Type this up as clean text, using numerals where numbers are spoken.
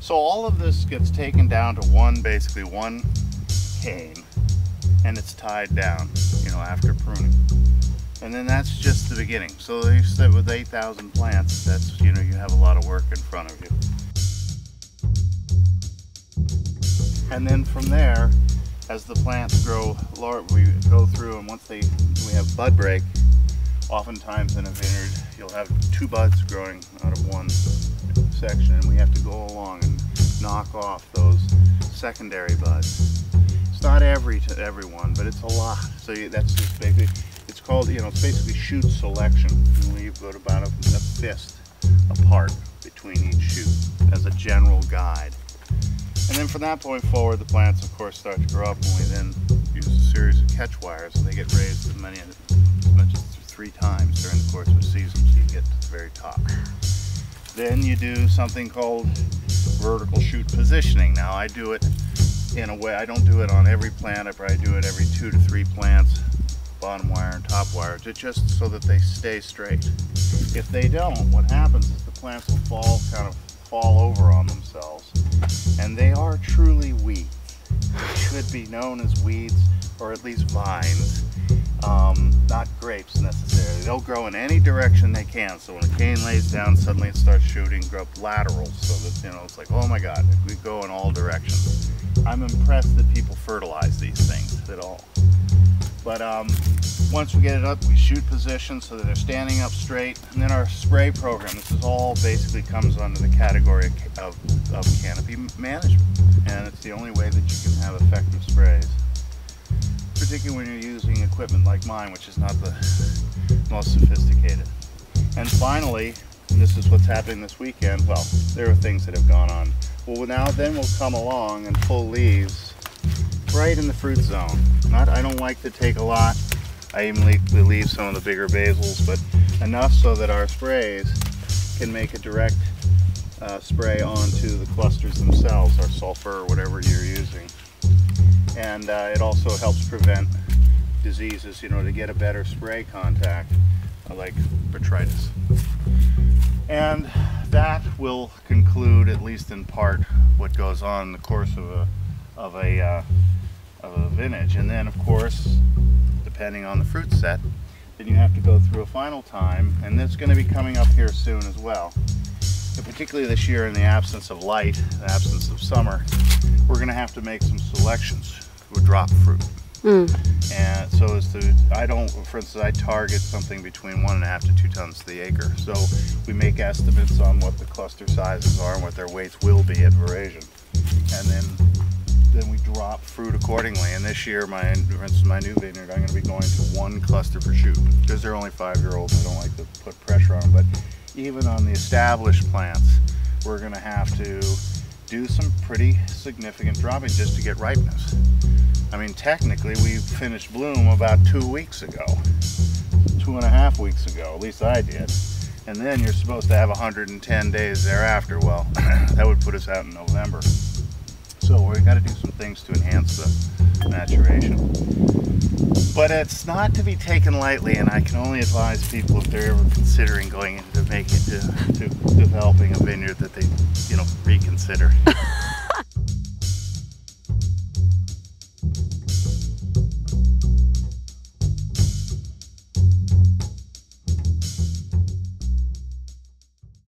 So all of this gets taken down to basically one cane, and it's tied down, you know, after pruning. And then that's just the beginning. So you said with 8,000 plants, that's, you know, you have a lot of work in front of you. And then from there, as the plants grow large, we go through, and once we have bud break, oftentimes in a vineyard, you'll have 2 buds growing out of one section, and we have to go along and knock off those secondary buds. It's not everyone, but it's a lot. So that's just basically, it's called, you know, it's basically shoot selection. You leave about a fist apart between each shoot as a general guide. And then from that point forward, the plants, of course, start to grow up, and we then use a series of catch wires, and they get raised as much as 3 times during the course of the season, so you get to the very top. Then you do something called vertical shoot positioning. Now, I do it in a way, I don't do it on every plant, I probably do it every 2 to 3 plants, bottom wire and top wire, just so that they stay straight. If they don't, what happens is the plants will fall over on themselves, and they are truly weeds. They should be known as weeds, or at least vines, not grapes necessarily. They'll grow in any direction they can, so when a cane lays down, suddenly it starts shooting, grow up laterals, so that, you know, it's like, oh my god, we go in all directions. I'm impressed that people fertilize these things at all. But once we get it up, we shoot position so that they're standing up straight. And then our spray program, this is all basically comes under the category of canopy management. And it's the only way that you can have effective sprays, particularly when you're using equipment like mine, which is not the most sophisticated. And finally, and this is what's happening this weekend, well, there are things that have gone on. Well, now then we'll come along and pull leaves right in the fruit zone. I don't like to take a lot. I even leave some of the bigger basils, but enough so that our sprays can make a direct spray onto the clusters themselves, or sulfur or whatever you're using. And it also helps prevent diseases, you know, to get a better spray contact, like botrytis. And that will conclude, at least in part, what goes on in the course of a vintage. And then, of course, depending on the fruit set, then you have to go through a final time, and it's going to be coming up here soon as well. And particularly this year, in the absence of light, the absence of summer, we're going to have to make some selections with drop fruit. And so for instance, I target something between 1.5 to 2 tons to the acre. So we make estimates on what the cluster sizes are and what their weights will be at veraison. And then we drop fruit accordingly. And this year, for instance, my new vineyard, I'm going to be going to 1 cluster per shoot, because they're only 5-year-olds. I don't like to put pressure on them. But even on the established plants, we're going to have to do some pretty significant dropping just to get ripeness. I mean, technically, we finished bloom about 2 weeks ago, 2.5 weeks ago, at least I did. And then you're supposed to have 110 days thereafter. Well, that would put us out in November. So we've got to do some things to enhance the maturation. But it's not to be taken lightly, and I can only advise people, if they're ever considering going into developing a vineyard, that they, you know, reconsider.